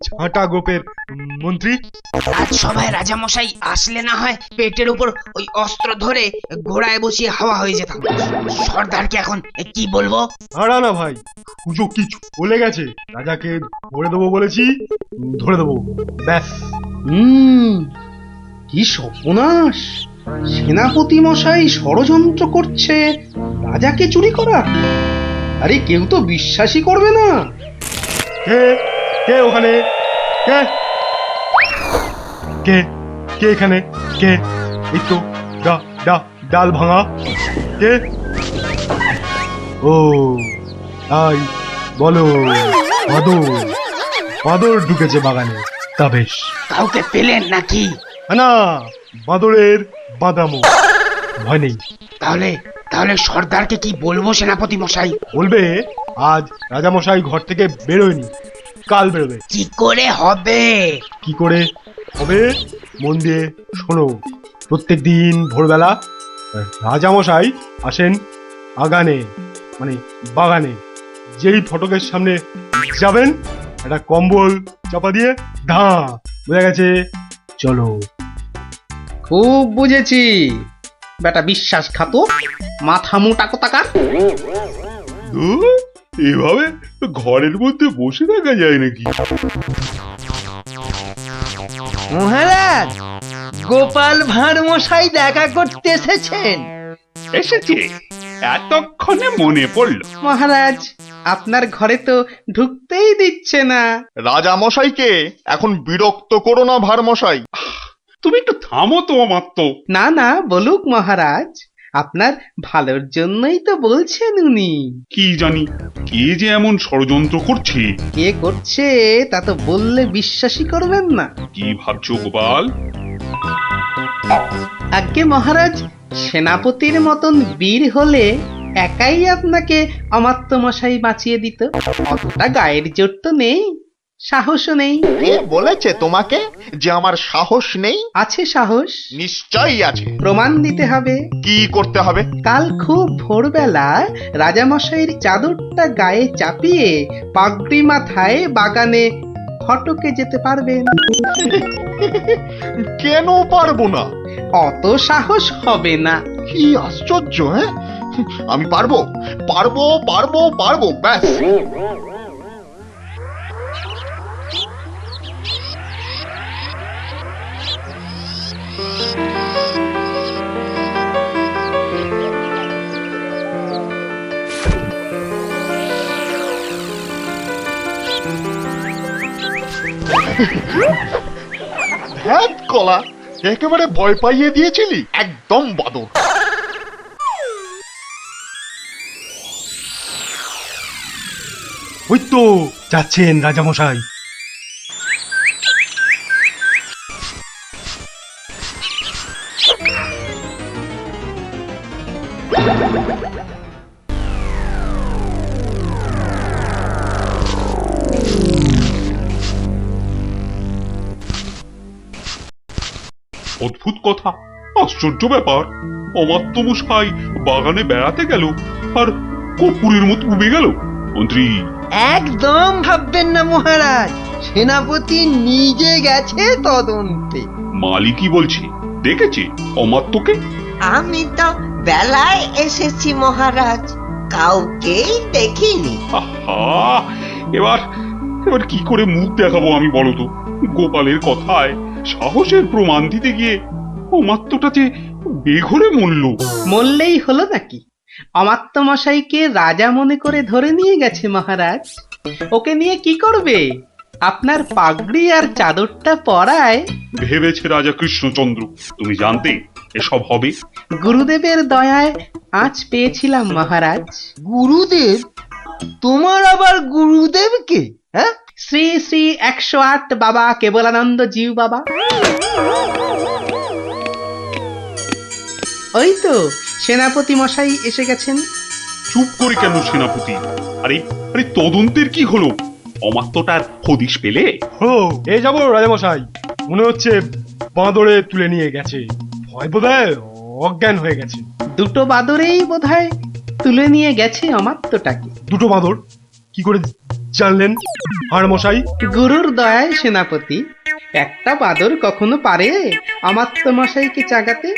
ঝাঁটা গোপের মন্ত্রী। রাজসভায় রাজামশাই আসলে না হয় পেটের উপর ওই অস্ত্র ধরে ঘোড়ায় বসিয়ে হাওয়া হয়ে যেতাম। সর্দারকে এখন কি বলবো? হারা না ভাই, সুযোগ কি চলে গেছে। রাজাকে ধরে দেবো বলেছি, ধরে দেবো, ব্যাস। কি সর্বনাশ! সেনাপতি মশাই ষড়যন্ত্র করছে রাজাকে চুরি করা। আরে কেউ তো বিশ্বাসই করবে না। কে কে ওখানে? কে কে কে এখানে? কে? এই তো ডাল ভাঙা। কে? ও তাই বলো। বাদর ঢুকেছে বাগানে। তা বেশ। কাউকে পেলেন নাকি? না, বাদরের বাদামো, ভয় নেই। তাহলে তাহলে সর্দারকে কি বলবো সেনাপতি মশাই? বলবে আজ রাজামশাই ঘর থেকে বেরোয়নি, কাল বেরোবে। কি করে হবে? কি করে হবে মন দিয়ে শোনো। প্রত্যেক দিন ভোরবেলা রাজামশাই আসেন আগানে, মানে বাগানে। যেই ফটকের সামনে যাবেন, একটা কম্বল চাপা দিয়ে ধা, বোঝা গেছে? চলো। খুব বুঝেছি, বেটা বিশ্বাসঘাতক, মাথা মোটা কোথাকার। এভাবে ঘরের মধ্যে বসে থাকা যায় নাকি? মহারাজ, গোপাল ভাঁড় মশাই দেখা করতে এসেছেন। এসেছে, এতক্ষণে মনে পড়ল। মহারাজ, আপনার ঘরে তো ঢুকতেই দিচ্ছে না। রাজা মশাইকে এখন বিরক্ত করো না ভার মশাই। তুমি একটু থামো তো মাত্র। না না, বলুক মহারাজ, আপনার ভালোর জন্যই তো বলছেন উনি। কি জানি কে যে এমন ষড়যন্ত্র করছে। কে করছে তা তো বললে বিশ্বাসই করবেন না। কি ভাবছো গোপাল? আজ্ঞে মহারাজ, সেনাপতির মতন বীর হলে একাই আপনাকে অমাত্য মশাই বাঁচিয়ে দিত। অতটা গায়ের জোর তো নেই, সাহসও নেই। কে বলেছে তোমাকে যে আমার সাহস নেই? আছে সাহস, নিশ্চয়ই আছে। প্রমাণ দিতে হবে। কি করতে হবে? কাল খুব ভোরবেলা রাজামশাইয়ের চাদরটা গায়ে চাপিয়ে পাগড়ি মাথায় বাগানে ফটকে যেতে পারবেন। কেন পারবো না? অত সাহস হবে না। কি আশ্চর্য! হ্যাঁ, আমি পারবো পারবো পারবো পারবো, ব্যাস। ধ্যাত কলা, একেবারে ভয় পাইয়ে দিয়েছিলি। একদম বাদর। ওই তো যাচ্ছেন রাজামশাই। অদ্ভুত কথা, আশ্চর্য ব্যাপার। অমাত্য মশাই বাগানে বেড়াতে গেল আর কর্পূরের মতো উবে গেল। মন্ত্রী, একদম ভাববেন না মহারাজ, সেনাপতি নিজে গেছে তদন্তে। মালিকই বলছে দেখেছে অমাত্যকে। আমি তো বেলায় এসেছি মহারাজ, কাউকেই দেখিনি। আহা, এবার এবার কি করে মুখ দেখাবো আমি বলো তো? গোপালের কথায় সাহসের প্রমাণ দিতে গিয়ে অমাত্যটা যে বেঘরে মরল। মরলেই হলো নাকি? অমাত্য মশাইকে রাজা মনে করে ধরে নিয়ে গেছে মহারাজ। ওকে নিয়ে কি করবে? আপনার পাগড়ি আর চাদরটা পরায়। ভেবেছে রাজা কৃষ্ণচন্দ্র তুমি জানতে এসব হবে? গুরুদেবের দয়ায় আঁচ পেয়েছিলাম মহারাজ। গুরুদেব? তোমার আবার গুরুদেব কে? হ্যাঁ, শ্রী শ্রী 108 বাবা কেবলানন্দ জিউ বাবা। ওই তো সেনাপতি মশাই এসে গেছেন। চুপ করে কেন সেনাপতি? আরে আরে তদন্তের কি হলো? অমাত্যটার হদিশ পেলে? ও এ যাবো রাজামশাই, মনে হচ্ছে বাঁদরে তুলে নিয়ে গেছে। ভয় বোধহয় অজ্ঞান হয়ে গেছে। দুটো বাদরেই বোধহয় তুলে নিয়ে গেছে অমাত্যটাকে। দুটো বাঁদর কি করে জানলেন হাড় মশাই? গুরুর দয়ায় সেনাপতি, একটা বাদর কখনো পারে অমাত্যমশাইকে জাগাতে?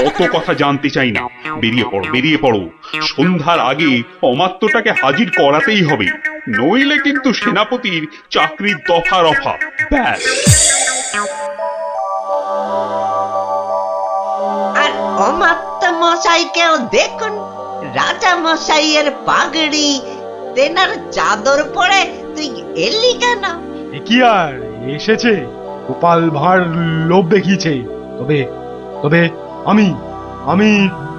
অত কথা জানতে চাই না, বেরিয়ে পড়ো বেরিয়ে পড়ো। সন্ধ্যার আগে অমাত্যটাকে হাজির করাতেই হবে, নইলে কিন্তু সেনাপতির চাকরির দফা রফা। ব্যাস। আর অমাত্য মশাইকেও দেখুন, রাজা মশাইয়ের পাগড়ি তেনার চাদর পরে তুই এলি কেন? এ কি আর এসেছে, গোপাল ভাঁড় লোভ দেখিয়েছে। তবে তবে আমি আমি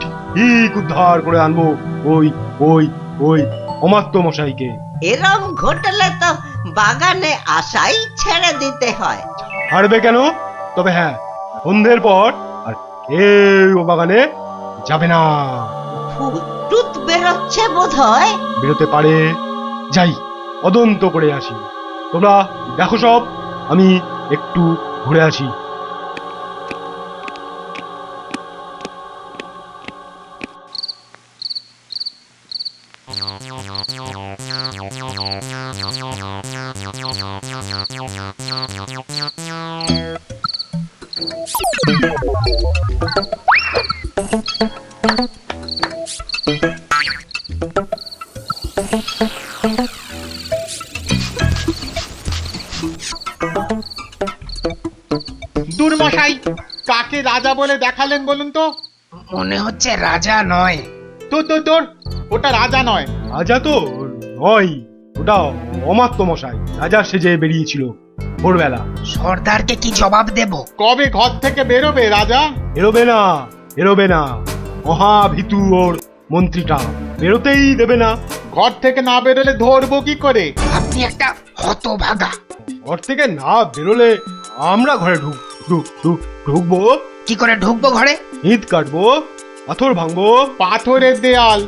ঠিক উদ্ধার করে আনবো ওই ওই ওই অমাত্য মশাইকে। এরম ঘটলে তো বাগানে আসাই ছেড়ে দিতে হয়। হারবে কেন? তবে হ্যাঁ, সন্ধ্যের পর আর কেউ বাগানে যাবে না। ভূত টুত বেরোচ্ছে বোধ হয়। বেরোতে পারে, যাই তদন্ত করে আসি। তোমরা দেখো সব, আমি একটু ঘুরে আসি। দুর্মশাই, কাকে রাজা বলে দেখালেন বলুন তো? মনে হচ্ছে রাজা নয়। তোর ওটা রাজা নয়। রাজা তো নয়, ওটা অমাত্য মশাই রাজা সেজে বেরিয়েছিল ভোরবেলা। সর্দারকে কি জবাব দেব? কবে ঘর থেকে বেরোবে রাজা? এরোবে না, এরোবে না, মহাভীতু ওর মন্ত্রীটা, বেরোতেই দেবে না। ঘর থেকে না বেরোলে ধরবো কি করে? আপনি একটা হতভাগা। ঘর থেকে না বেরোলে আমরা ঘরে ঢুকবো, কি করে ঢুকবো ঘরে? ঈদ কাটবো, পাথর ভাঙবো। পাথরের দেয়াল,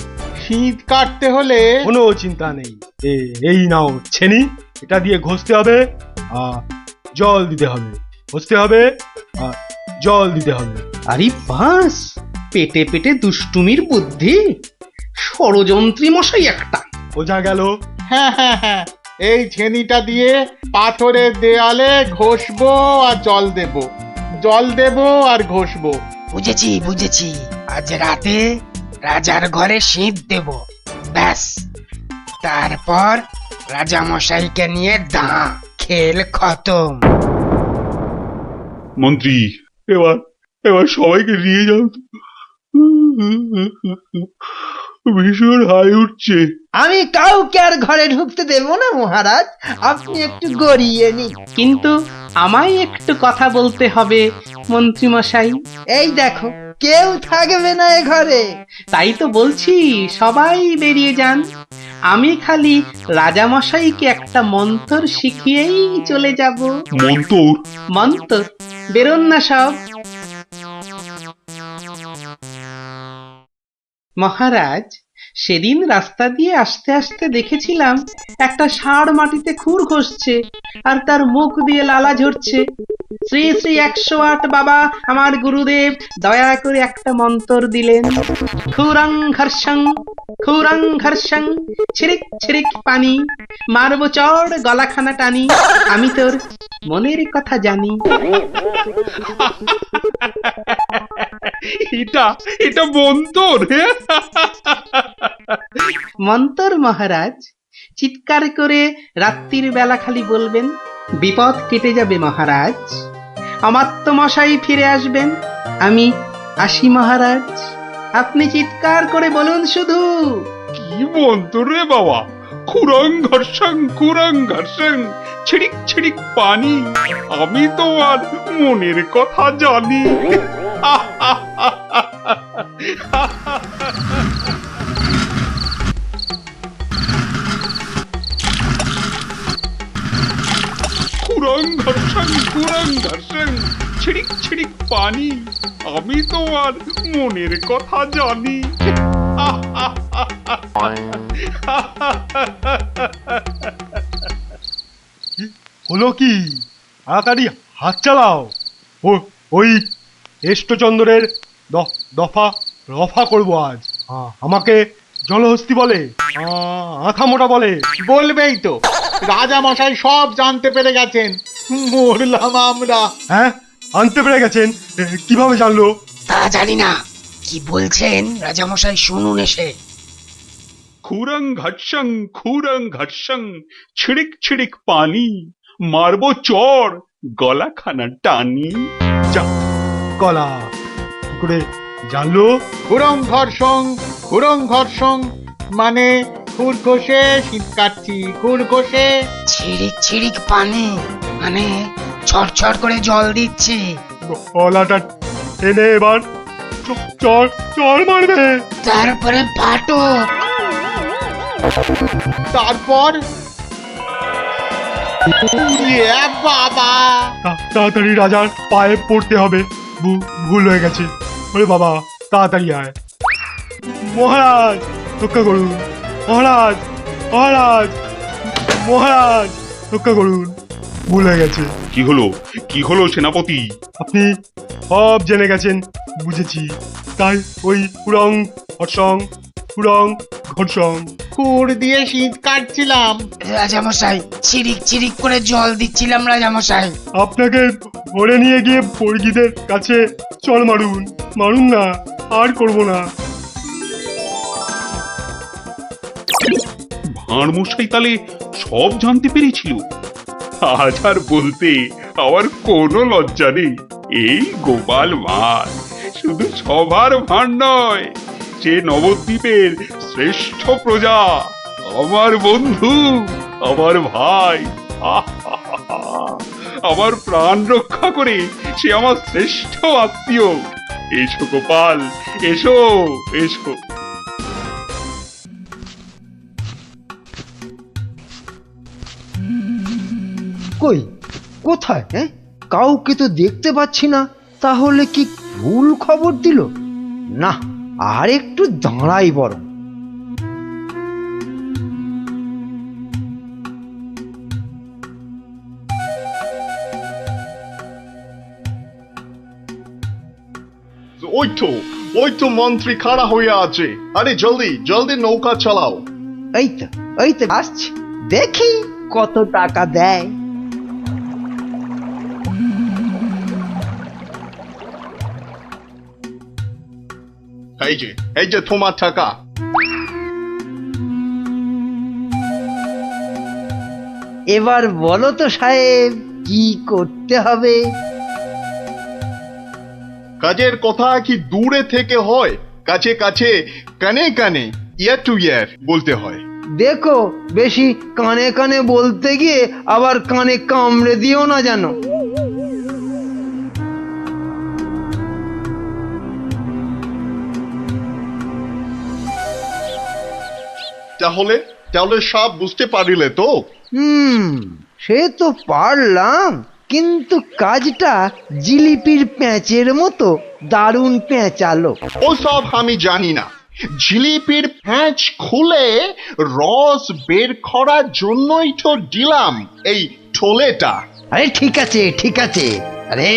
শীত কাটতে হলে কোনো চিন্তা নেই। এই নাও ছেনি, এটা দিয়ে ঘষতে হবে আর জল দিতে হবে, ঘষতে হবে আর জল দিতে হবে। আরে বাস, পেটে পেটে দুষ্টুমির বুদ্ধি, ষড়যন্ত্রী মশাই একটা। বোঝা গেল? হ্যাঁ, এই ছেনিটা দিয়ে পাথরের দেয়ালে ঘষবো আর জল দেবো আর ঘষবো। বুঝেছি বুঝেছি, আজ রাতে রাজার ঘরে শীত দেব, ব্যাস। তারপর রাজা মশাইকে নিয়ে খেল খতম। মন্ত্রী, এবার এবার সবাইকে নিয়ে যাও তো। ভীষণ হাই উঠছে। আমি কাউকে আর ঘরে ঢুকতে দেব না মহারাজ, আপনি একটু গড়িয়ে নিন। কিন্তু আমায় একটু কথা বলতে হবে মন্ত্রী মশাই। এই দেখো, কেউ থাকবে না এ ঘরে। তাই তো বলছি, সবাই বেরিয়ে যান, আমি খালি রাজামশাইকে একটা মন্ত্র শিখিয়েই চলে যাব। মন্তর? মন্ত্র, বেরোন না সব। মহারাজ, সেদিন রাস্তা দিয়ে আসতে আসতে দেখেছিলাম একটা ষাঁড় মাটিতে খুর ঘষছে আর তার মুখ দিয়ে লালা ঝরছে। শ্রী শ্রী 108 বাবা আমার গুরুদেব দয়া করে একটা মন্ত্র দিলেন। খুরং ঘর্ষং ছিরিক ছিরিক পানি, মারবো চড় গলাখানা টানি, আমি তোর মনের কথা জানি। এটা মন্তর? মন্তর মহারাজ, চিৎকার করে রাত্রির বেলা খালি বলবেন, বিপদ কেটে যাবে মহারাজ, অমাত্য মশাই ফিরে আসবেন, আমি আসি মহারাজ। আপনি চিৎকার করে বলুন শুধু। কি মন্তর রে বাবা? খুরং ঘর্ষং ছিড়িক ছিড়িক পানি, আমি তোমার মনের কথা জানি। খুরং ঘর্ষং ছিড়িক ছিড়িক পানি, আমি তোমার মনের কথা জানি। হলো কি? তাড়াতাড়ি হাত চালাও। ওই এষ্টচন্দ্রের দফা রফা করবো আজ। আমাকে জলহস্তি বলে, আথা মোটা বলে। বলবেই তো, রাজা মশাই সব জানতে পেরে গেছেন। মরলাম আমরা। হ্যাঁ, আনতে পেরে গেছেন? কিভাবে জানলো? তা জানি না, কি বলছেন রাজামশাই শুনুন এসে। খুরং ঘর্ষং ছিড়িক ছিড়িক পানি, মারবো চর গলাখানা টানি। যা, কলা কি করে জানলো? খুরং ঘর্ষং মানে খুর ঘষে শীত কাটছি, খুর ঘষে। ছিড়িক ছিড়িক পানি মানে ছড়ছড় করে জল দিচ্ছি। কলাটা টেনে এবার চর চর মারবে। তারপরে ফাটক। তারপর এ বাবা! তাড়াতাড়ি রাজার পায়ে পড়তে হবে। ভুল হয়ে গেছে। ওরে বাবা, তাড়াতাড়ি আয়। মহারাজ রক্ষা করুন, মহারাজ মহারাজ মহারাজ রক্ষা করুন, ভুল হয়ে গেছে। কি হলো সেনাপতি? আপনি সব জেনে গেছেন, বুঝেছি। তাই ওই পুরং ঘর্ষং। খুর দিয়ে শীত কাটছিলাম। রাজামশাই ছিড়িক ছিড়িক করে জল দিচ্ছিলাম রাজামশাই। আপনাকে ধরে নিয়ে গিয়ে বর্গীদের কাছে চল মারুন না, আর করব না। ভাঁড় মশাই তাহলে সব জানতে পেরেছিল। আজ আর বলতে আমার কোনো লজ্জা নেই। এই গোপাল ভাঁড় শুধু সবার ভাঁড় নয়, সে নবদ্বীপের শ্রেষ্ঠ প্রজা, আমার বন্ধু, আমার ভাই। আমার প্রাণ রক্ষা করে সে আমার শ্রেষ্ঠ আত্মীয়। এসো গোপাল, এসো এসো। কই, কোথায়? হ্যাঁ, কাউকে তো দেখতে পাচ্ছি না। তাহলে কি ভুল খবর দিল? না, আর একটু দাঁড়াই বরং। ওই তো মন্ত্রী খাড়া হয়ে আছে। আরে জলদি জলদি নৌকা চালাও। এই তো আসছি, দেখি কত টাকা দেয়। এই যে তোমার টাকা। এবার বলো তো সাহেব, কি করতে হবে? কাজের কথা কি দূরে থেকে হয়? কাছে কাছে, কানে কানে, ইয়ার টু ইয়ার বলতে হয়। দেখো, বেশি কানে কানে বলতে গিয়ে আবার কানে কামড়ে দিও না জানো। তাহলে তাহলে সব বুঝতে পারিলে তো? সে তো পারলাম, কিন্তু কাজটা জিলিপির প্যাঁচের মতো দারুণ পেঁচালো। ও সব আমি জানি না। জিলিপির প্যাঁচ খুলে রস বের করার জন্যই তো দিলাম এই ঠোলেটা। আরে ঠিক আছে ঠিক আছে, আরে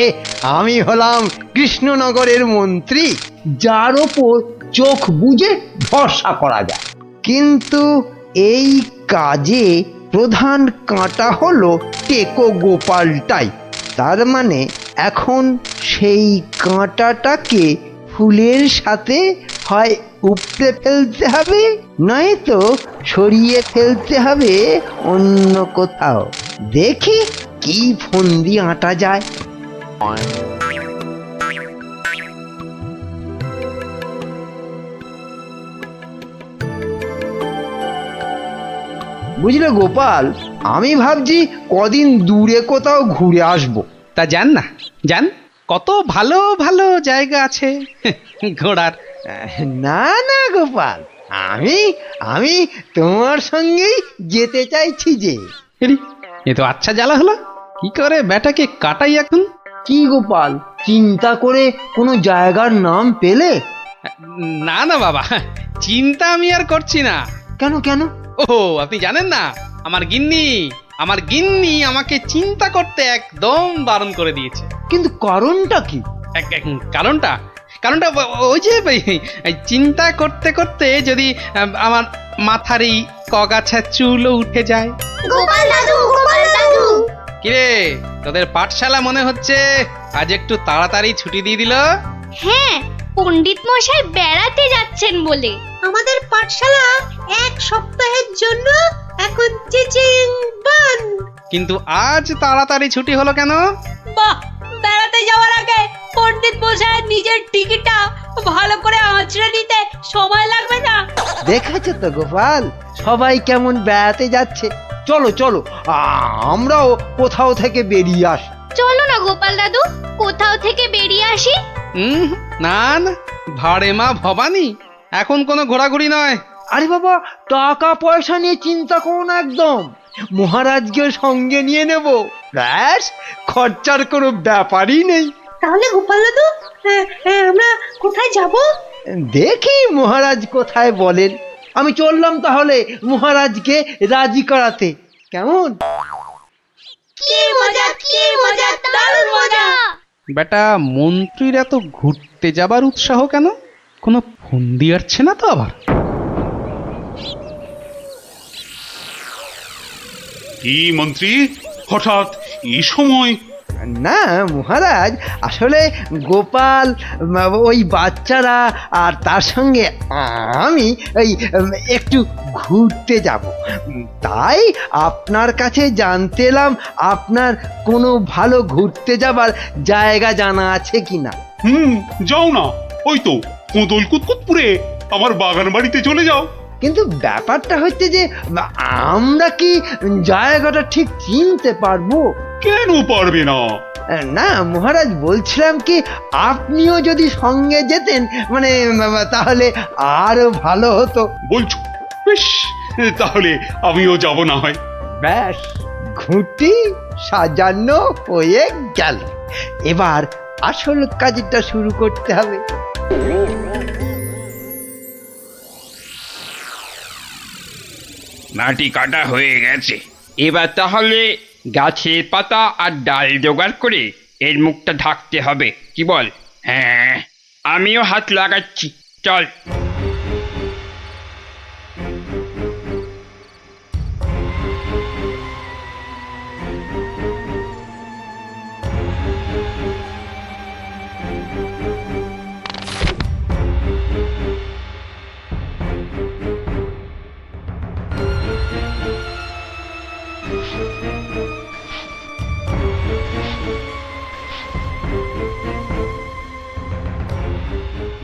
আমি হলাম কৃষ্ণনগরের মন্ত্রী, যার ওপর চোখ বুজে ভরসা করা যায়। কিন্তু এই কাজে প্রধান কাঁটা হলো টেকো গোপালটাই। তার মানে এখন সেই কাঁটাটাকে ফুলের সাথে হয় উপড়ে ফেলতে হবে, নয়তো সরিয়ে ফেলতে হবে অন্য কোথাও। দেখি কি ফন্দি আঁটা যায়। বুঝলে গোপাল, আমি ভাবছি কদিন দূরে কোথাও ঘুরে আসবো। তা যান না, যান, কত ভালো ভালো জায়গা আছে ঘোরার। না না গোপাল, আমি আমি তোমার সঙ্গেই যেতে চাইছি যে। এরি, এ তো আচ্ছা জ্বালা হলো। কি করে ব্যাটাকে কাটাই এখন? কি গোপাল, চিন্তা করে কোনো জায়গার নাম পেলে? না না বাবা, চিন্তা আমি আর করছি না। কেন কেন? ও আপনি জানেন না, আমার গিন্নি আমাকে চিন্তা করতে একদম বারণ করে দিয়েছে। কিন্তু কারণটা কি? কারণটা ওই যে চিন্তা করতে করতে যদি আমার মাথার এই কগাছা চুলও উঠে যায়। গোপাল দাদু, গোপাল দাদু। কিরে, তোদের পাঠশালা মনে হচ্ছে আজ একটু তাড়াতাড়ি ছুটি দিয়ে দিল। হ্যাঁ, পণ্ডিত মশাই বেড়াতে যাচ্ছেন বলে। আমাদের পাঠশালা এক সপ্তাহের জন্য এখন চিচিং বান। কিন্তু আজ তাড়াতাড়ি ছুটি হলো কেন? বাহ, বেড়াতে যাওয়ার আগে পণ্ডিত মশাই নিজের টিকিটটা ভালো করে আঁচড়ে নিতে সময় লাগবে না? দেখেছো তো গোপাল, সবাই কেমন বেড়াতে যাচ্ছে। চলো চলো, আমরাও কোথাও থেকে বেরিয়ে আসি। চলো না গোপাল দাদু, কোথাও থেকে বেরিয়ে আসি। না না, ভাড়ে মা ভবানী, এখন কোনো ঘোরাঘুরি নয়। আরে বাবা, টাকা পয়সা নিয়ে চিন্তা করো না একদম। মহারাজকে সঙ্গে নিয়ে নেব, ব্যাস, খরচার কোনো ব্যাপারই নেই। তাহলে গোপাল দাদু, আমরা কোথায় যাব? দেখি মহারাজ কোথায় বলেন। আমি চললাম তাহলে মহারাজকে রাজি করাতে, কেমন? কি মজা, কি মজা, দারুণ মজা। বেটা, মন্ত্রীর এত ঘুরতে যাবার উৎসাহ কেন? কোনো ফন্দি আসছে না তো আবার? কি মন্ত্রী, হঠাৎ এই সময়? না মহারাজ, আসলে গোপাল, ওই বাচ্চারা আর তার সঙ্গে আমি ওই একটু ঘুরতে যাব, তাই আপনার কাছে জানতে এলাম আপনার কোনো ভালো ঘুরতে যাবার জায়গা জানা আছে কিনা। যাও না, ওই তো কোদল কুতকুতপুরে আমার বাগান বাড়িতে চলে যাও। কিন্তু ব্যাপারটা হচ্ছে যে আমরা কি জায়গাটা ঠিক চিনতে পারবো? কেন পারবে না? না মহারাজ, বলছিলাম কি আপনিও যদি সঙ্গে যেতেন, মানে তাহলে আরো ভালো হতো। বলছো? বেশ, তাহলে আমিও যাব না হয়। ব্যাস, ঘুঁটি সাজানো হয়ে গেল। এবার আসল কাজটা শুরু করতে হবে। মাটি কাটা হয়ে গেছে, এবার তাহলে গাছের পাতা আর ডাল জোগাড় করে এর মুখটা ঢাকতে হবে, কি বল? হ্যাঁ, আমিও হাত লাগাচ্ছি, চল।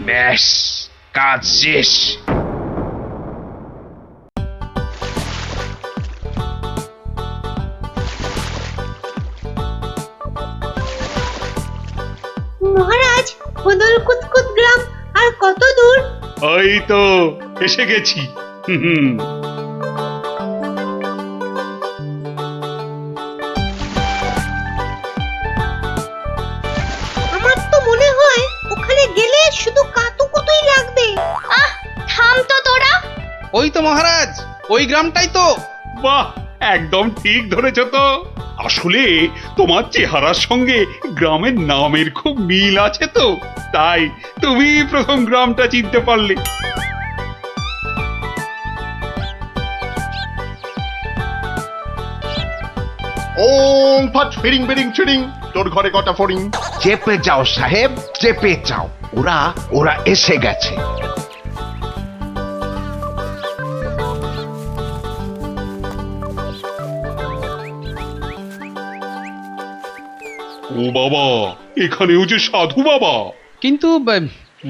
ব্যাস, কাজ শেষ। মহারাজ, কোদল কুতকুত গ্রাম আর কত দূর? ওই তো এসে গেছি। আমার তো মনে হয় ওখানে গেলে শুধু কাতুকুতুই লাগবে। আহ, থাম তো তোরা। ওই তো মহারাজ, ওই গ্রামটাই তো। বাহ, একদম ঠিক ধরেছ তো। আসলে তোমার চেহারার সঙ্গে গ্রামের নামের খুব মিল আছে তো, তাই তুমি প্রথম গ্রামটা চিনতে পারলে। ওং ফট ফিরিং বিরিং চিরিং, তোর ঘরে কটা ফড়িং? চেপে যাও সাহেব, চেপে যাও, ওরা ওরা এসে গেছে। ও বাবা, এখানেও যে সাধু বাবা। কিন্তু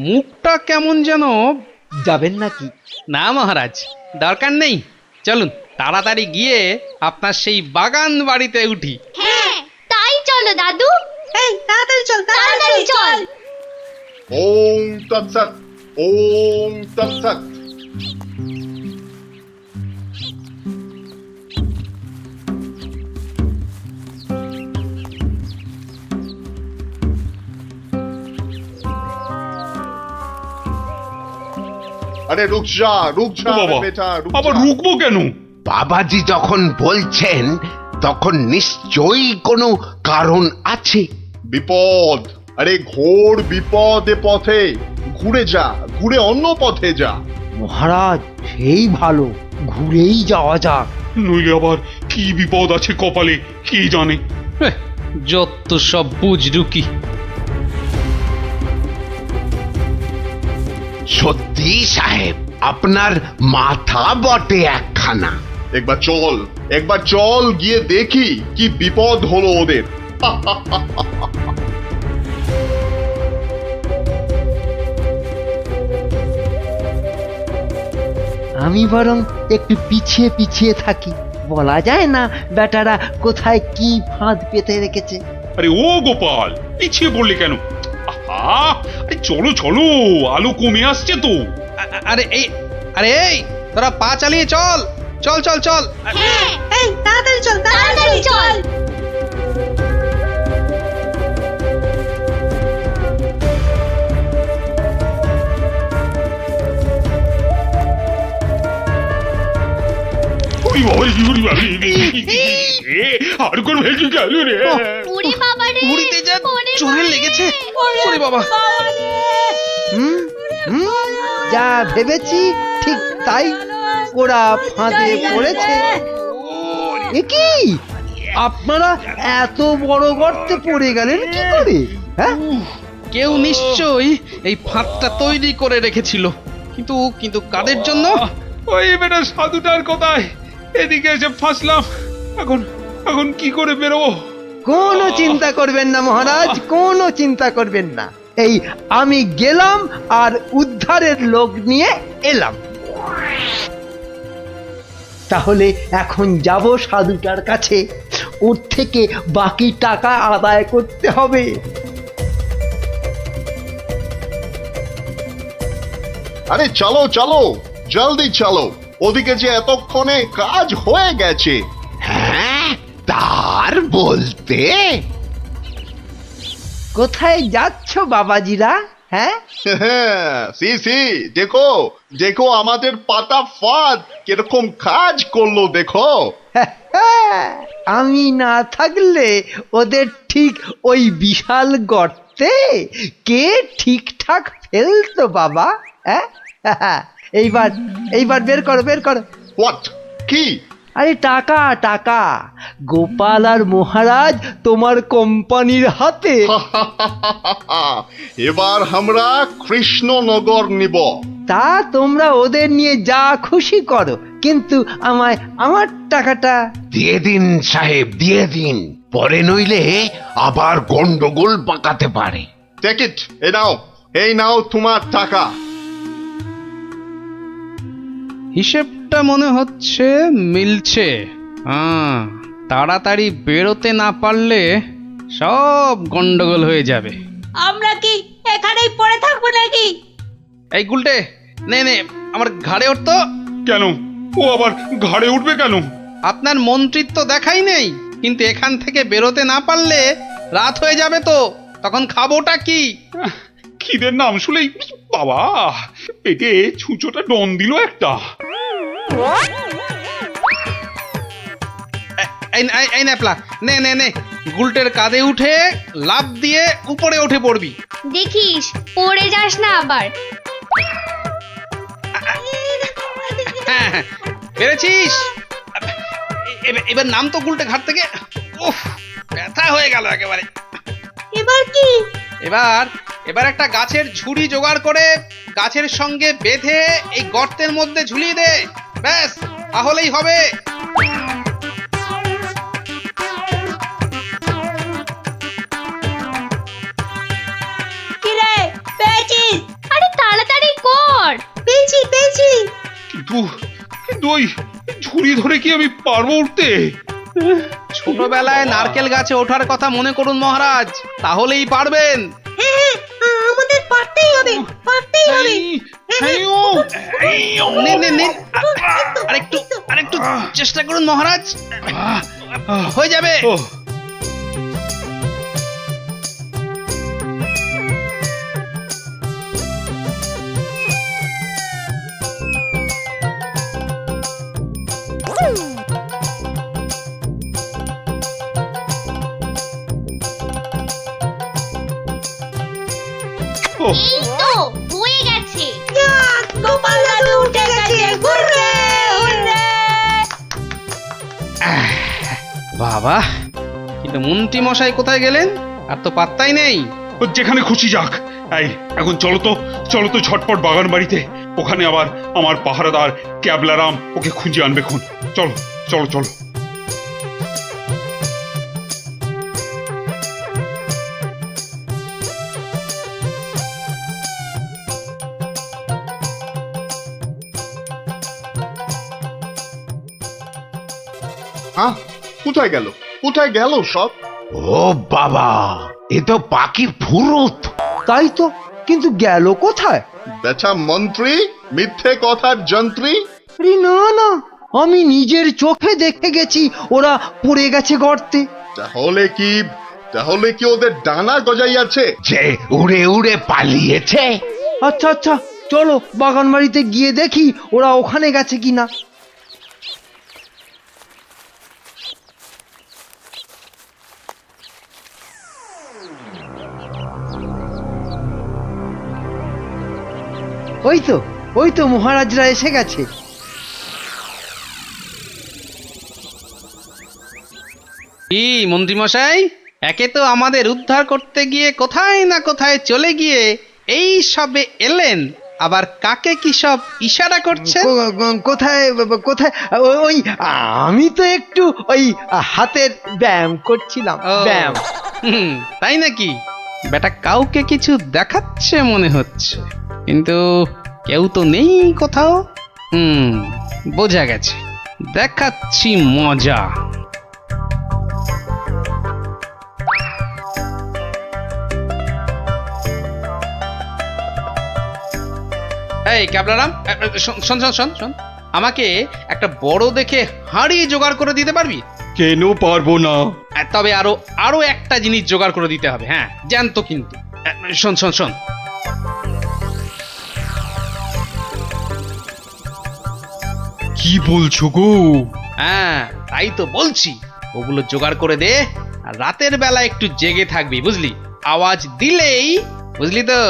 মুখটা কেমন যেন। যাবেন নাকি? না মহারাজ, দরকার নেই, চলুন তাড়াতাড়ি গিয়ে আপনার সেই বাগান বাড়িতে উঠি। হ্যাঁ, তাই চলো দাদু। এই তাড়াতাড়ি চল, তাড়াতাড়ি চল। ওং তৎসৎ, ওং তৎসৎ। আরে রুক যা, রুক যা বাবা, বেটা, রুক আবার যা। রুকবো কেন? বাবাজি যখন বলছেন তখন নিশ্চয়ই কোনো কারণ আছে। বিপদ, আরে ঘোর বিপদ এ পথে। ঘুরে যা, ঘুরে অন্য পথে যা। মহারাজ সেই ভালো, ঘুরেই যাওয়া যাক। নইলে আবার কি বিপদ আছে কপালে কি জানে। যত সব বুঝরুকি। সত্যি সাহেব, আপনার মাথা বটে একখানা। একবার চল গিয়ে দেখি কি বিপদ হলো ওদের। আমি বরং একটু পিছিয়ে পিছিয়ে থাকি, বলা যায় না বেটারা কোথায় কি ফাঁদ পেতে রেখেছে। আরে ও গোপাল, পিছিয়ে পড়লে কেন? আহা, আরে চলো চলো, আলো কমে আসছে তো। এই তোরা পা চালিয়ে চল চল চল চল। এই তাড়াতাড়ি চল, তাড়াতাড়ি চল। ওরে বাবা, ওরে বাবা, আর কোন ভেজে গেল রে। ওরে বাবা রে, ঘুরিতে যা চোরে লেগেছে। ওরে বাবা, হুম হুম, যা ভেবেছি ঠিক তাই, ওরা ফাঁদে পড়েছে। এ কি, আপনারা এত বড় গর্তে পড়ে গেলেন কি করে? হ্যাঁ, কেউ নিশ্চয়ই এই ফাঁদটা তৈরি করে রেখেছিল, কিন্তু কিন্তু কাদের জন্য? ওই বেটা সাধুটার কথায় এদিকে এসে ফাঁসলাম। এখন এখন কি করে বেরোবো? কোনো চিন্তা করবেন না মহারাজ, কোনো চিন্তা করবেন না। এই আমি গেলাম আর উদ্ধারের লোক নিয়ে এলাম। তাহলে এখন যাব সাধুটার কাছে, ওর থেকে বাকি টাকা আদায় করতে হবে। আরে চলো চলো, জলদি চলো, ওদিকে যে এতক্ষণে কাজ হয়ে গেছে। হ্যাঁ, তার বলতে কোথায় যাচ্ছ বাবাজিরা? হ্যাঁ, সি দেখো দেখো আমাদের পাতা ফাঁদ কিরকম কাজ করলো দেখো। আমি না থাকলে ওদের ঠিক ওই বিশাল গর্তে কে ঠিকঠাক ফেলতো বাবা? হ্যাঁ, এইবার এইবার বের করো, বের করো। হোয়াট? কি? আরে টাকা টাকা, গোপাল আর মহারাজ তোমার কোম্পানির হাতে। এবার আমরা কৃষ্ণনগর নিব। তা তোমরা ওদের নিয়ে যা খুশি করো, কিন্তু আমায় আমার টাকাটা দিয়ে দিন সাহেব, দিয়ে দিন, পরে নইলে আবার গন্ডগোল পাকাতে পারে। টেক ইট, এই নাও তোমার টাকা। হিসেবটা মনে হচ্ছে মিলছে। তাড়াতাড়ি বেরোতে না পারলে সব গন্ডগোল হয়ে যাবে। আমরা কি এখানেই পড়ে থাকবো নাকি? এই গুলটে, নে নে আমার ঘাড়ে উঠতো। কেন? ও আবার ঘাড়ে উঠবে কেন? আপনার মন্ত্রিত্ব দেখাই নেই, কিন্তু এখান থেকে বেরোতে না পারলে রাত হয়ে যাবে তো, তখন খাবোটা কি? খিদের নাম শুলেই বাবা পেটে ছুঁচোটা ডন দিল একটা। এই ন্যাপলা, নে নে নে, গুলটের কাঁধে উঠে লাফ দিয়ে উপরে উঠে পড়বি। দেখিস পড়ে যাস না আবার। হ্যাঁ, পেরেছিস। এবার নাম তো গুলটে ঘাট থেকে। উফ, ব্যথা হয়ে গেল একেবারে। এবার কি? এবার একটা গাছের ঝুড়ি জোগাড় করে গাছের সঙ্গে বেঁধে এই গর্তের মধ্যে ঝুলিয়ে দে, ব্যাস তাহলেই হবে। কিরে, পেয়েছিস? আরে তাড়াতাড়ি কর। পেয়েছি পেয়েছি। কিন্তু ওই ঝুড়ি ধরে কি আমি পারবো উঠতে? ছোটবেলায় নারকেল গাছে ওঠার কথা মনে করুন মহারাজ, তাহলেই পারবেন। হ্যাঁ, আমাদের পারতেই হবে, পারতেই হবে। নে নে নে, আরেকটু চেষ্টা করুন মহারাজ, হয়ে যাবে। এই তো হয়ে গেছে। গোপাল দাদু বাবা, কিন্তু মন্ত্রী মশাই কোথায় গেলেন? আর তো পাত্তাই নেই। ও যেখানে খুশি যাক। এই এখন চলো তো ঝটপট বাগান বাড়িতে। ওখানে আবার আমার পাহারাদার ক্যাবলারাম ওকে খুঁজে আনবে খুন। চলো চলো চলো। হ্যাঁ, কোথায় গেল কোথায় গেল সব? ও বাবা, এ তো পাখির ফুরুত। তাই তো, কিন্তু গেল কোথায়? বেটা মন্ত্রী, মিথ্যে কথার যন্ত্রী। আরে না না, আমি নিজের চোখে দেখে গেছি ওরা পড়ে গেছে গর্তে। তাহলে কি ওদের ডানা গজাইয়াছে? যে উড়ে উড়ে পালিয়েছে। আচ্ছা আচ্ছা, চলো বাগান বাড়িতে গিয়ে দেখি ওরা ওখানে গেছে কিনা। ওই তো মহারাজরা এসে গেছে। কি মন্ত্রী মশাই, একে তো আমাদের উদ্ধার করতে গিয়ে কোথায় না কোথায় চলে গিয়ে এই সবে এলেন, আবার কাকে কি সব ইশারা করছেন? কোথায় কোথায়? ওই আমি তো একটু ওই হাতের ব্যায়াম করছিলাম। ও, ব্যায়াম। তাই নাকি? বেটা কাউকে কিছু দেখাচ্ছে মনে হচ্ছে, কিন্তু কেউ তো নেই কোথাও। বোঝা গেছে, দেখাচ্ছি মজা। এই ক্যাবলারাম, শোন শোন শোন শোন, আমাকে একটা বড় দেখে হাঁড়ি জোগাড় করে দিতে পারবি? কেন পারবো না? তবে আরো একটা জিনিস জোগাড় করে দিতে হবে। হ্যাঁ, জ্যান্ত কিন্তু। শোন শোন শোন, কি বলছো গো? হ্যাঁ তাই তো বলছি, ওগুলো জোগাড় করে দে। আর রাতের বেলা একটু জেগে থাকবি, বুঝলি? আওয়াজ দিলেই, বুঝলি তো?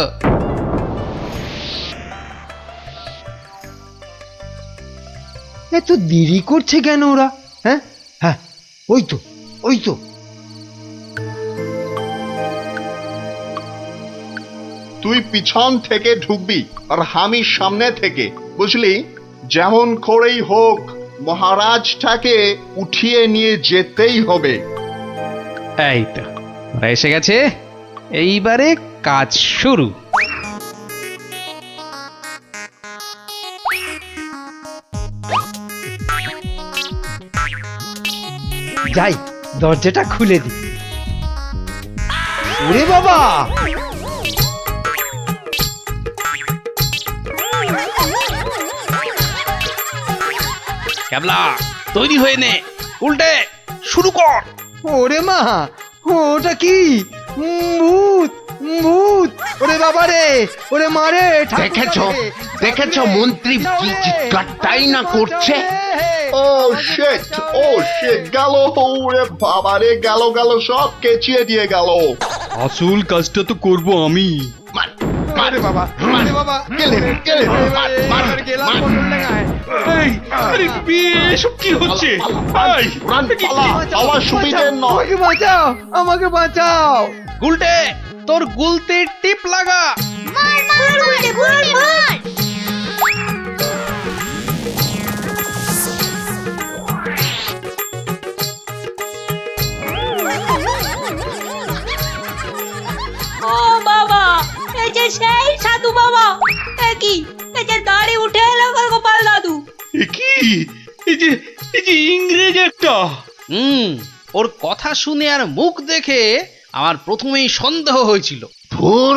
এত দেরি করছে কেন ওরা? হ্যাঁ হ্যাঁ, ওই তো। তুই পিছন থেকে ঢুকবি আর আমি সামনে থেকে, বুঝলি? যেমন করেই হোক মহারাজটাকে উঠিয়ে নিয়ে যেতেই হবে। এই তো ওরা এসে গেছে, এইবারে কাজ শুরু। যাই, দরজাটা খুলে দি। ওরে বাবা, ক্যাবলা তৈরি হয়ে নে, উল্টে শুরু কর। ওরে মা, ওটা কি? ভূত ভূত! ওরে বাবা রে, ওরে মারে! দেখেছো মন্ত্রী কি চিৎকারটাই না করছে? ও শিট, গেল! ওরে বাবা রে, গেল সব কেচিয়ে দিয়ে গেল। আসল কাজটা তো করবো আমি। আরে বাবা, আরে বাবা, গেলাম পটল ডাঙায়। এই আরে এসব কি হচ্ছে? এই আমার সুবিধে নয়। আমাকে বাঁচাও! উল্টে তোর গুলতির টিপ লাগা। মার মার উল্টে মার মার। ও বাবা, এই যে সেই সাধু বাবা, কি এই যে দাঁড়ি উঠে এলো গোপাল দাদু। কি এই যে ইংরেজ একটা। ওর কথা শুনে আর মুখ দেখে আমার প্রথমেই সন্দেহ হয়েছিল। ধুর,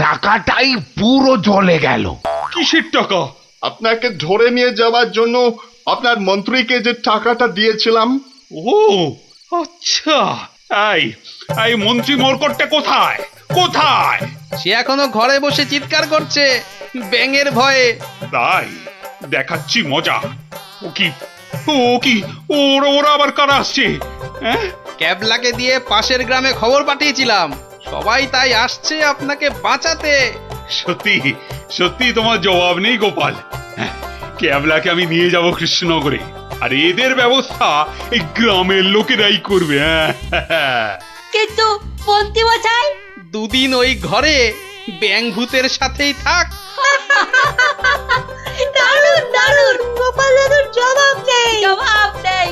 টাকাটাই পুরো জ্বলে গেল। কিসের টাকা? আপনাকে ধরে নিয়ে যাওয়ার জন্য আপনার মন্ত্রীকে যে টাকাটা দিয়েছিলাম। ও আচ্ছা, এই মন্ত্রী মরকটটা কোথায়? সে এখনো ঘরে বসে চিৎকার করছে ব্যাঙের ভয়ে। তাই দেখাচ্ছি মজা। ও কি ওরা আবার কারা আসছে? ক্যাবলাকে দিয়ে পাশের গ্রামে খবর পাঠিয়েছিলাম, সবাই তাই আসছে আপনাকে বাঁচাতে। সত্যি তোমার জবাব নেই গোপাল। ক্যাবলাকে আমি নিয়ে যাব কৃষ্ণনগরে। আর এদের ব্যবস্থা এই গ্রামের লোকেরাই করবে। হ্যাঁ কিন্তু মন্ত্রী মশাই, দুদিন ওই ঘরে ব্যাং ভূতের সাথেই থাক। দারুণ দারুণ, গোপাল দাদুর জবাব নেই, জবাব নেই।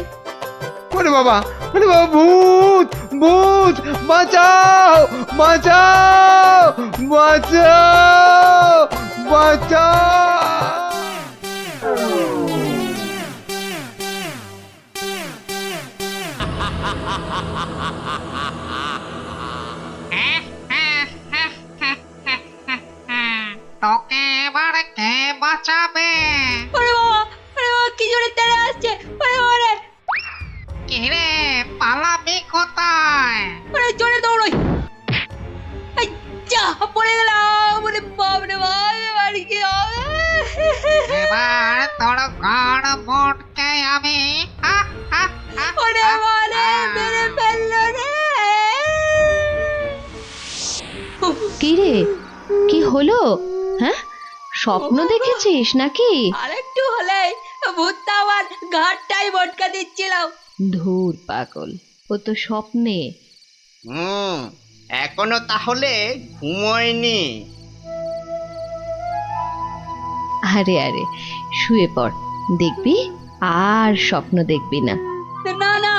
ওরে বাবা, ভূত ভূত, বাঁচাও বাঁচাও বাঁচাও বাঁচাও। তোকে এবার কে বাঁচাবে? ওরে বাবা, কি জোরে তেড়ে আসছে, ওরে বাবা রে, কে রে, পালাবি কোথায়? ওরে জোরে দৌড়ই। এই যা, পড়ে গেলাম, ওরে বাপ রে বাপ, এবার কি হবে? এবার তোর ঘর মোটকে আমি ওরে বাবা রে, মেরে ফেললো রে। কি রে, কি হলো? হ্যাঁ, স্বপ্ন দেখেছিস নাকি? আরেকটু হলেই ভূতটা আমার ঘাটটাই মটকা দিচ্ছিল। ধুর পাগল, ও তো স্বপ্নে। এখনো তাহলে ঘুমোয়নি? আরে আরে, শুয়ে পড়, দেখবি আর স্বপ্ন দেখবি না। না না,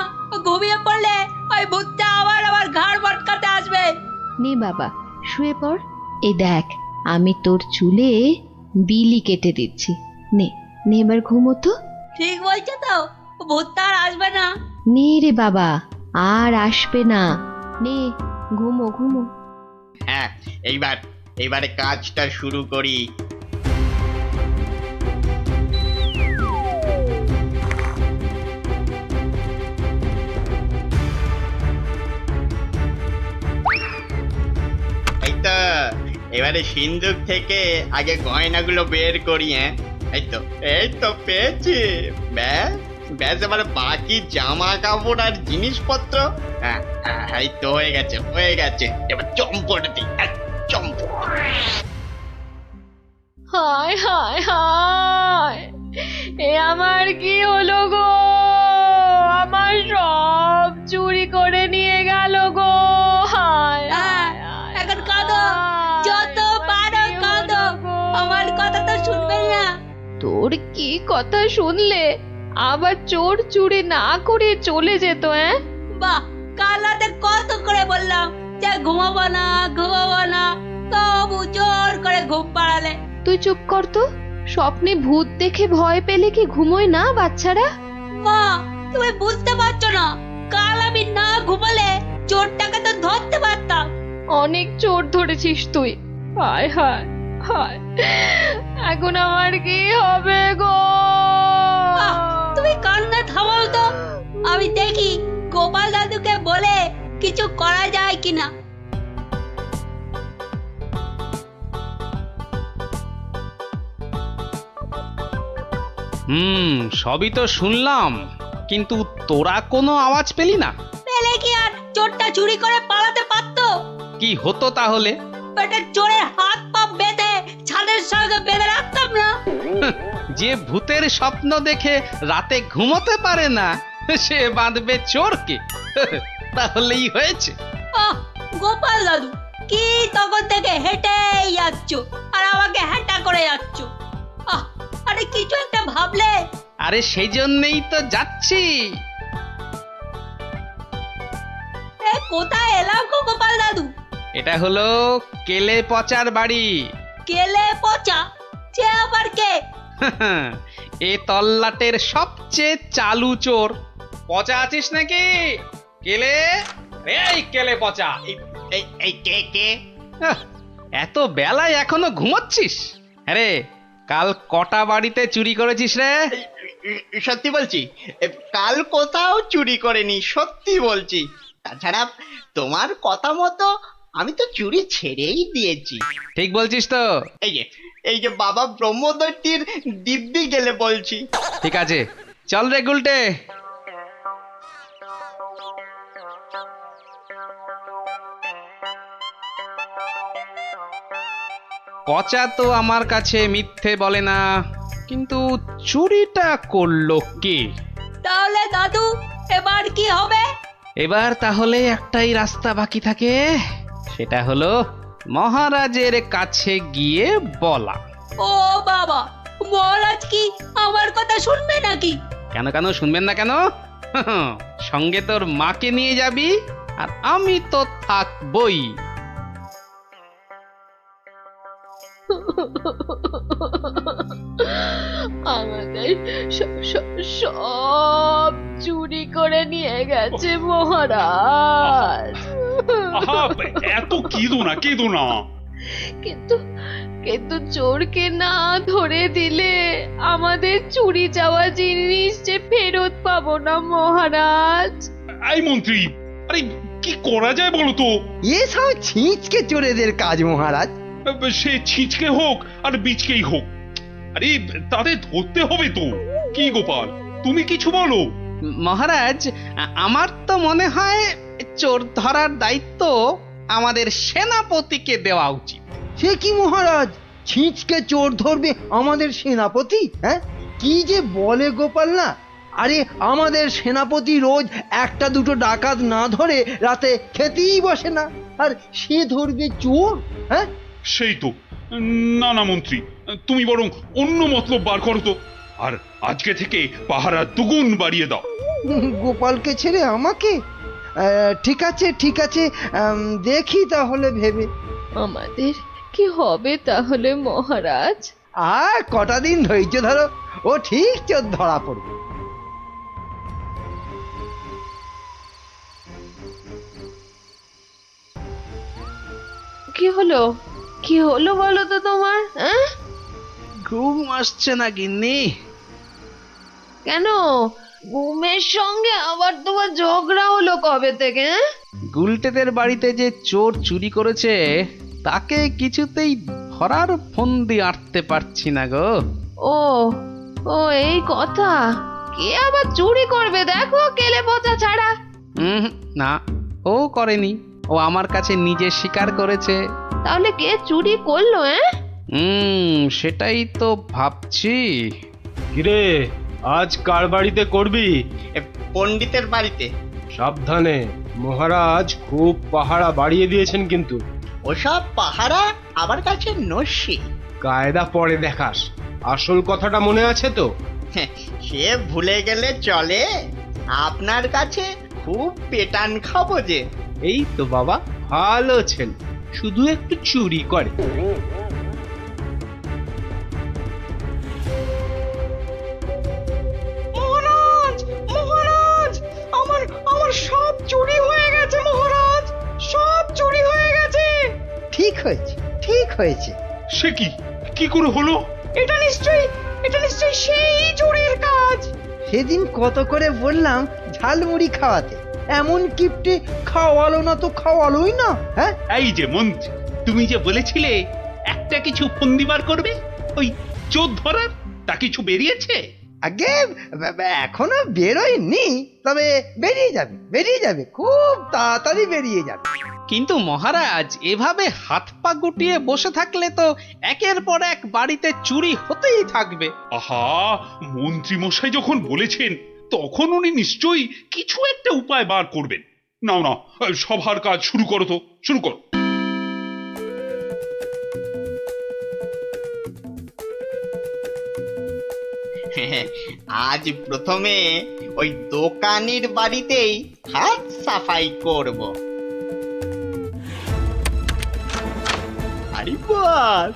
ঘুমিয়ে পড়লে ওই ভূতটা আবার আমার ঘাড় মটকাতে আসবে। নে বাবা, শুয়ে পড়। এই দেখ, আমি তোর চুলে বিলি কেটে দিচ্ছি। নে নে, এবার ঘুমো তো। ঠিক বলছো তো, ভূতটা আর আসবে না। নে রে বাবা, আর আসবে না। নে, ঘুমো ঘুমো। হ্যাঁ, এইবারে কাজটা শুরু করি। এই তো, এবারে সিন্ধুক থেকে আগে গয়নাগুলো বের করি। হ্যাঁ, এই তো পেয়েছি। ব্যাস ব্যাস, এবারে বাকি জামা কাপড় আর জিনিসপত্র। হ্যাঁ হ্যাঁ, এই তো হয়ে গেছে। এবার চম্পট দিই, চম্পট। হায় হায় হায়, এ আমার কি হলো গো? আমার সব চুরি করে নিয়ে গেল গো। হায় হায় হায়, এখন কাঁদো, যত পারো কাঁদো, আমার কথা তো শুনবে না। তোর কি কথা শুনলে আবার চোর চুরি না করে চলে যেত? বাহ, কাল রাতে কত করে বললাম যে ঘুমাবো না, তবু জোর করে ঘুম পাড়ালে। তুই চুপ কর তো। স্বপ্নে ভূত দেখে ভয় পেলে কি ঘুমোয় না বাচ্চারা? মা, তুমি বুঝতে পারছো না, কাল আমি না ঘুমালে চোরটাকে তো ধরতে পারতাম। অনেক চোর ধরেছিস তুই। হায় হায় হায়, এখন আমার কি হবে গো? তুমি কান্না থামাও তো, আমি দেখি গোপাল দাদুকে বলে কিছু করা যায় কিনা। সবই তো শুনলাম, কিন্তু তোরা কোনো আওয়াজ পেলি না? পেলে কি আর চোরটা চুরি করে পালাতে পারতো? কি হতো তাহলে? বেটা, চোরের হাত পা বেঁধে ছাদের সঙ্গে বেঁধে রাখতাম না। যে ভূতের স্বপ্ন দেখে রাতে ঘুমোতে পারে না, সে বাঁধবে চোরকে। তাহলেই হয়েছে। গোপাল দাদু, কি তখন থেকে হেঁটেই যাচ্ছ আর আমাকে হ্যাঁটা করে যাচ্ছ? আরে কিছু একটা ভাবলে। আরে সেই জন্যই তো যাচ্ছি। কোথায় এলাম গো গোপাল দাদু? এটা হলো কেলে পচার বাড়ি। কেলে পচা? সে আবার কে? এ তল্লাটের সবচেয়ে চালু চোর। পচা আছিস নাকি? কেলে, এই কেলে পচা। এই কে? এত বেলায় এখনো ঘুমাচ্ছিস? আরে কাল কটা বাড়িতে চুরি করেছিস রে? সত্যি বলছি, কাল কোথাও চুরি করেনি, সত্যি বলছি। তাছাড়া তোমার কথা মতো আমি তো চুরি ছেড়েই দিয়েছি। ঠিক বলছিস তো? এই যে বাবা ব্রহ্মদত্তির দিব্যি গেলে বলছি। ঠিক আছে, চল রে গুলটে। পচা তো আমার কাছে মিথ্যে বলে না, কিন্তু চুরিটা করলো কে? দাদু এবার কি হবে? এবার তাহলে একটাই রাস্তা বাকি থাকে, সেটা হলো মহারাজের কাছে গিয়ে বলা। ও বাবা, মহারাজ কি আমার কথা শুনবে নাকি? কেন কেন শুনবেন না কেন? সঙ্গে তোর মাকে নিয়ে যাবি, আর আমি তো থাকবই। আমাদের সব চুরি করে নিয়ে গেছে মহারাজ। আহা, এত কেঁদো না। কিন্তু কিন্তু চোরকে না ধরে দিলে আমাদের চুরি যাওয়া জিনিস যে ফেরত পাবো না মহারাজ। এই মন্ত্রী, আরে কি করা যায় বলো তো? এসব ছিঁচকে চোরেদের কাজ মহারাজ। সে ছিচকে হোক আর বীজকেই হোক, আরে তাদের ধরতে হবে তো। কি গোপাল, তুমি কিছু বলো। মহারাজ, আমার তো মনে হয় চোর ধরার দায়িত্ব আমাদের সেনাপতিকে দেওয়া উচিত। সে কি মহারাজ, ছিঁচকে চোর ধরবে আমাদের সেনাপতি? হ্যাঁ, কি যে বলে গোপাল না। আরে আমাদের সেনাপতি রোজ একটা দুটো ডাকাত না ধরে রাতে খেতেই বসে না, আর সে ধরবে চোর? হ্যাঁ, সেই তো। না না মন্ত্রী, তুমি বরং অন্য মতলব বার করো তো, আর আজকে থেকে পাহারা দুগুণ বাড়িয়ে দাও। গোপালকে ছেড়ে আমাকে? ঠিক আছে ঠিক আছে, দেখি তাহলে ভেবে। আমাদের কি হবে তাহলে মহারাজ? আর কটা দিন ধৈর্য ধরো, ও ঠিক চোর ধরা পড়বে। কি হলো কি হলো বলো তো তোমার? ঘুম আসছে না গিন্নি? কেন ঘুমের সঙ্গে আবার তোমার ঝগড়া হলো কবে থেকে? গুলটেদের বাড়িতে যে চোর চুরি করেছে তাকে কিছুতেই ধরার ফন্দি আঁটতে পারছি না গো। ও ও এই কথা। কে আবার চুরি করবে দেখো, কেলে পচা ছাড়া। না, ও করেনি, ও আমার কাছে নিজে স্বীকার করেছে। তাহলে কে চুরি করলো? সেটাই তো ভাবছি। কিরে, আজ কার বাড়িতে করবি? পণ্ডিতের বাড়িতে। সাবধানে, মহারাজ খুব পাহারা বাড়িয়ে দিয়েছেন কিন্তু। ওসব পাহারা আমার কাছে নস্যি। কায়দা পরে দেখাস, আসল কথাটা মনে আছে তো? সে ভুলে গেলে চলে? আপনার কাছে খুব পেটান খাবো যে। এই তো বাবা, ভালো ছেলে, শুধু একটু চুরি করে। মহারাজ, মহারাজ, আমার সব চুরি হয়ে গেছে মহারাজ, সব চুরি হয়ে গেছে। ঠিক হয়েছে ঠিক হয়েছে। সে কি, কি করে হলো? এটা নিশ্চয়ই সেই চোরের কাজ। সেদিন কত করে বললাম ঝালমুড়ি খাওয়াতে, এমন কিপটে খাওয়ালো না তো খাওয়ালোই না। হ্যাঁ, এই যে মন্ত্রী, তুমি যে বলেছিলে একটা কিছু ফন্দি বার করবে ওই চোর ধরার, তা কিছু বেরিয়েছে? আগে এখনো বেরোয়নি, তবে বেরিয়ে যাবে খুব তাড়াতাড়ি বেরিয়ে যাবে। কিন্তু মহারাজ, এভাবে হাত পা গুটিয়ে বসে থাকলে তো একের পর এক বাড়িতে চুরি হতেই থাকবে। আহা, মন্ত্রী মশাই যখন বলেছেন তখন উনি নিশ্চয়ই কিছু একটা উপায় বার করবেন। নাও না, সভার কাজ শুরু করো তো, শুরু করো। আজ প্রথমে ওই দোকানির বাড়িতেই হাত সাফাই করব। আরে বাস,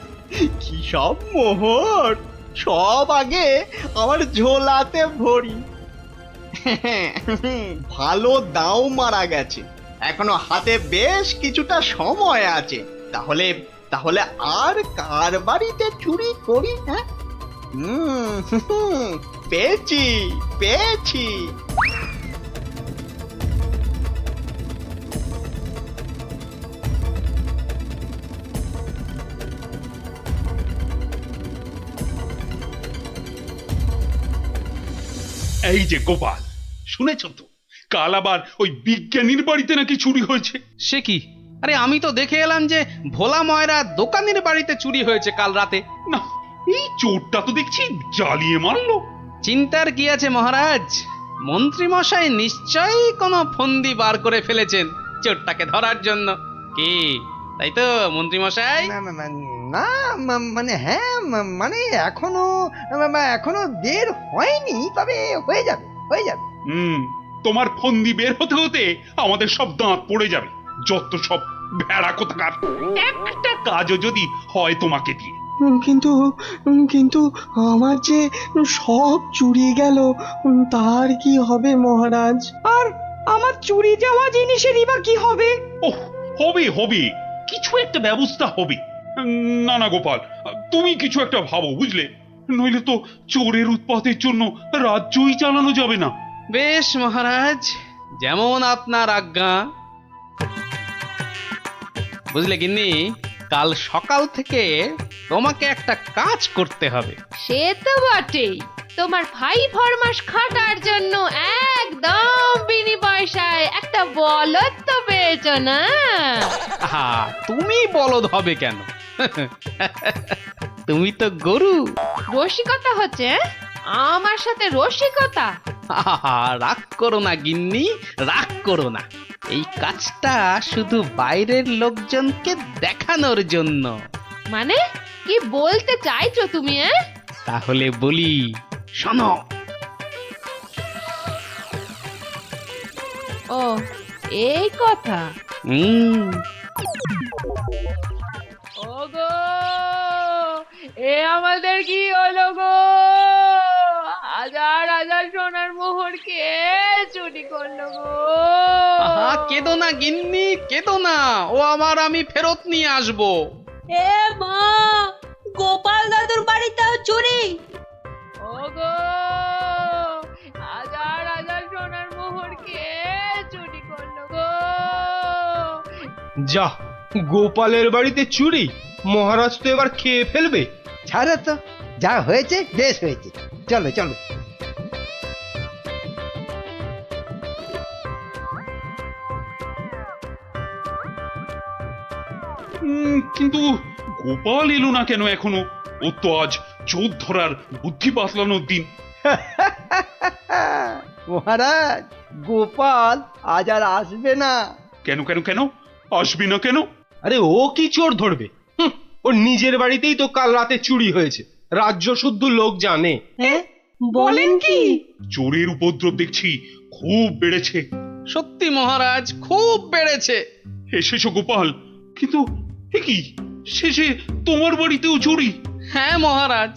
কি সব মোহর! সব আগে আমার ঝোলাতে ভরি। ভালো দাও মারা গেছে, এখনো হাতে বেশ কিছুটা সময় আছে। তাহলে তাহলে আর কার বাড়িতে চুরি করি? হ্যাঁ, পেয়েছি পেয়েছি। এই যে গোপাল, শুনেছ তো কাল আবার ওই বিজ্ঞানীর বাড়িতে নাকি চুরি হয়েছে? সে কি? আরে আমি তো দেখে এলাম যে ভোলা ময়রা দোকানের বাড়িতে চুরি হয়েছে কাল রাতে। না, এই চোরটা তো দেখছি জ্বালিয়ে মারলো। চিন্তার কি আছে মহারাজ, মন্ত্রী মশাই নিশ্চয়ই কোনো ফন্দি বার করে ফেলেছেন চোরটাকে ধরার জন্য। কি তাই তো মন্ত্রী মশাই? না মানে হ্যাঁ মানে এখনো বের হয়নি, তবে হয়ে যাবে হয়ে যাবে। তোমার ফন্দি বের হতে হতে আমাদের সব দাঁত পড়ে যাবে, যত সব ভেড়া কোথাকার। একটা কাজও যদি হয় তোমাকে দিয়ে। কিন্তু আমার যে সব চুরি গেল, তার কি হবে মহারাজ? আর আমার চুরি যাওয়া জিনিসেরই বা কি হবে? ওহ, হবে হবে, কিছু একটা ব্যবস্থা হবে। না না গোপাল, তুমি কিছু একটা ভাবো, বুঝলে? নইলে তো চোরের উৎপাতের জন্য রাজ্যই চালানো যাবে না। বেশ মহারাজ, যেমন আপনার আজ্ঞা। বুঝলে গিন্নি, কাল সকাল থেকে তোমাকে একটা কাজ করতে হবে। সে তো বটেই, তোমার ভাই ফরমাস খাটার জন্য একদম বিনি পয়সায় একটা বলদ তো পেয়েছ না? তুমি বলদ হবে কেন? তুমি তো গরু। রসিকতা হচ্ছে? আমার সাথে রসিকতা? রাগ করো না গিন্নি, রাগ করো না। এই কাজটা শুধু বাইরের লোকজনকে দেখানোর জন্য। মানে কি বলতে চাইছো তুমি? তাহলে বলি, শোনো। ও, এই কথা। ওগো, এ আমাদের কি হলো গো? হাজার হাজার সোনার মোহর কে চুরি করলো গো? কেঁদো না গিন্নি, কেঁদো না, ও আমার আমি ফেরত নিয়ে আসবো। এ মা, গোপাল দাদুর বাড়িতেও চুরি? ওগো, হাজার হাজার সোনার মোহর কে চুরি করলো গো? যা, গোপালের বাড়িতে চুরি? মহারাজ তো এবার খেয়ে ফেলবে। ছাড়ো তো, যা হয়েছে বেশ হয়েছে, চলো চলো। কিন্তু গোপাল এলো না কেন এখনো? ও তো আজ চোর ধরার বুদ্ধি পাতলানোর দিন। মহারাজ, গোপাল আজ আর আসবে না। কেন কেন কেন আসবি না কেন? আরে ও কি চোর ধরবে? ওর নিজের বাড়িতেই তো কাল রাতে চুরি হয়েছে, রাজ্য শুদ্ধ লোক জানে। বলেন কি? চোরের উপদ্রব দেখছি খুব বেড়েছে। সত্যি মহারাজ, খুব বেড়েছে। এসেছো গোপাল, কিন্তু এ কি, শেষে তোমার বাড়িতেও চুরি? হ্যাঁ মহারাজ,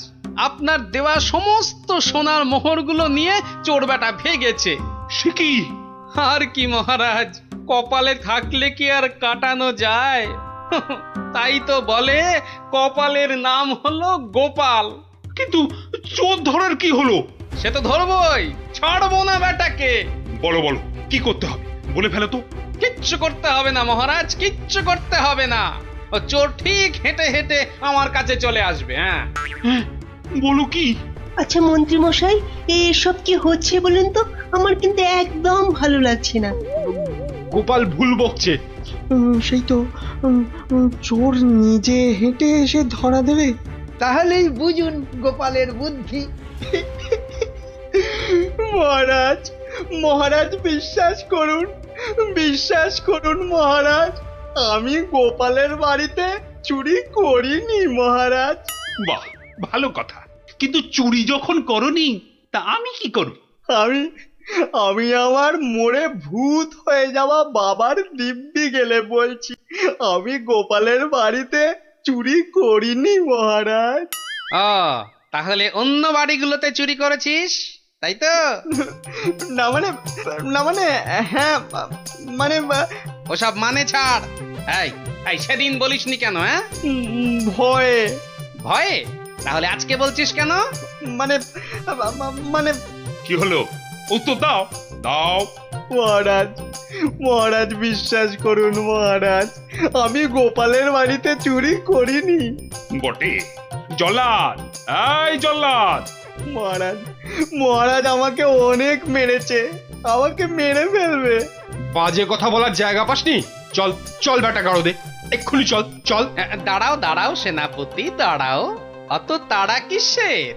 আপনার দেওয়া সমস্ত সোনার মোহরগুলো নিয়ে চোর বেটা ভেগেছে। সে কি? আর কি মহারাজ, কপালে থাকলে কি আর কাটানো যায়? তাই তো বলে কপালের নাম হলো গোপাল। কিন্তু চোর ধরার কি হলো? সে তো ধরবই, ছাড়বো না বেটাকে। বলো বলো, কি করতে হবে বলে ফেলো তো। কিচ্ছু করতে হবে না মহারাজ, কিচ্ছু করতে হবে না। ও চোর ঠিক হেঁটে হেঁটে আমার কাছে চলে আসবে। হ্যাঁ, বলো কি? আচ্ছা মন্ত্রী মশাই, এসব কি হচ্ছে বলেন তো? আমার কিন্তু একদম ভালো লাগছে না। গোপাল ভুল বকছে। সেই তো, চোর নিজে হেঁটে এসে ধরা দেবে। তাহলেই বুঝুন গোপালের বুদ্ধি। মহারাজ, মহারাজ বিশ্বাস করুন মহারাজ, আমি গোপালের বাড়িতে চুরি করিনি মহারাজ। বাহ, ভালো কথা। কিন্তু চুরি যখন করনি, তা আমি কি করব? আমি আমার মোড়ে ভূত হয়ে যাওয়া বাবার দিব্যি গেলে বলছি, আমি গোপালের বাড়িতে চুরি করিনি মহারাজ। তাহলে অন্য বাড়িগুলোতে চুরি করেছিস, তাই তো? না মানে হ্যাঁ মানে ওসব মানে ছাড়। এই সেদিন বলিসনি কেন? হ্যাঁ, ভয়ে। ভয়ে? তাহলে আজকে বলছিস কেন? মানে কি হলো? উত্তর দাও দাও। মহারাজ বিশ্বাস করুন মহারাজ, আমি গোপালের বাড়িতে চুরি করিনি। বটে? জল্লাদ, এই জল্লাদ! মহারাজ আমাকে অনেক মেরেছে, আমাকে মেরে ফেলবে। বাজে কথা বলার জায়গা পাসনি? চল চল বেটা গাড়ো দে, এক্ষুনি চল চল। দাঁড়াও দাঁড়াও সেনাপতি, দাঁড়াও। অত তাড়া কিসের?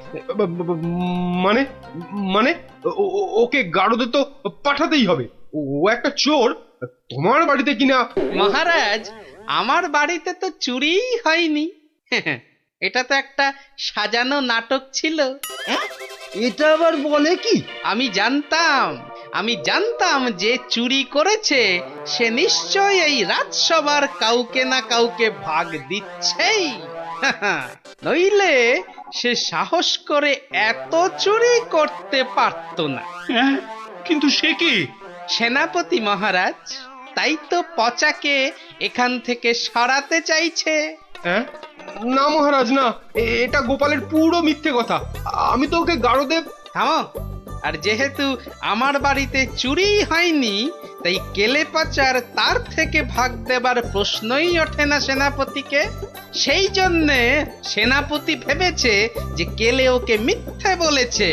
মানে মানে ওকে গারদে তো পাঠাতেই হবে। ও একটা চোর, তোমার বাড়িতে কিনা। মহারাজ, আমার বাড়িতে তো চুরিই হয়নি। এটা তো একটা সাজানো নাটক ছিল। এটা আবার বলে কি? আমি জানতাম যে চুরি করেছে সে নিশ্চয়ই এই রাজসভার কাউকে না কাউকে ভাগ দিচ্ছেই। নইলে সে সাহস করে এত চুরি করতে পারত না। হ্যাঁ, কিন্তু সে কি? সেনাপতি মহারাজ, তাই তো পচাকে এখান থেকে সরাতে চাইছে। হ্যাঁ? না মহারাজ, না, এটা গোপালের পুরো মিথ্যে কথা। আমি তো ওকে গারদে। থামো। আর যেহেতু আমার বাড়িতে চুরি হয়নি, তাই কেলে পাচার তার থেকে ভাগ দেবার প্রশ্নই ওঠে না সেনাপতিকে। সেই জন্যে সেনাপতি ভেবেছে যে কেলে ওকে মিথ্যে বলেছে।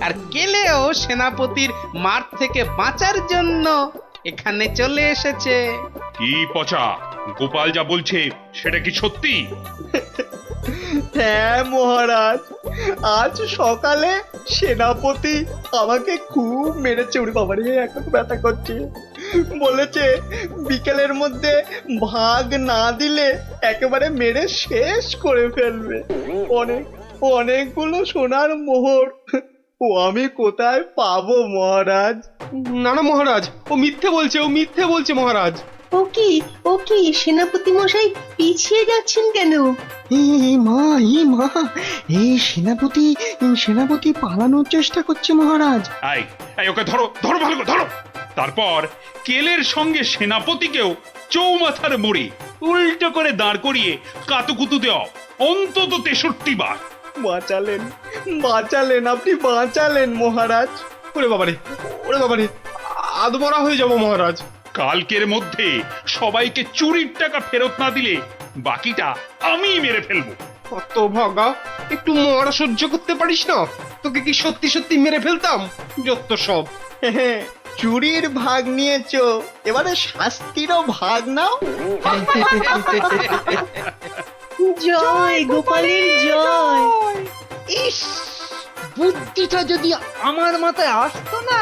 আর কেলেও সেনাপতির মার থেকে বাঁচার জন্য এখানে চলে এসেছে। কি পচা, গোপাল যা বলছে সেটা কি সত্যি? হ্যাঁ মহারাজ, আজ সকালে সেনাপতি আমাকে খুব মেরেছে। ওরে বাবারে, এখন ব্যথা করছে। বলেছে বিকেলের মধ্যে ভাগ না দিলে একেবারে মেরে শেষ করে ফেলবে। অনেকগুলো সোনার মোহর ও আমি কোথায় পাবো মহারাজ? না না মহারাজ, ও মিথ্যে বলছে মহারাজ। ও কি সেনাপতি মশাই পিছিয়ে যাচ্ছেন কেন? মা এই সেনাপতি পালানোর চেষ্টা করছে মহারাজ। এই ওকে ধরো, ধরো, ভালো করে ধরো। তারপর কেলের সঙ্গে সেনাপতিকেও চৌমাথার মোড়ে উল্টো করে দাঁড় করিয়ে কাতুকুতু দেওয়া, অন্তত 63 বার। বাঁচালেন আপনি, বাঁচালেন মহারাজ। ওরে বাবারে, আধমরা হয়ে যাব মহারাজ। কালকের মধ্যে সবাইকে চুরির টাকা ফেরত না দিলে বাকিটা আমি মেরে ফেলবো। কত ভাগা, একটু মরা সহ্য করতে পারিস না? তোকে কি সত্যি মেরে ফেলতাম? যত সব। চুরির ভাগ নিয়েছো, এবারে শাস্তিরও ভাগ নাও। জয় গোপালের জয়। ইস, বুদ্ধিটা যদি আমার মাথায় আসতো না,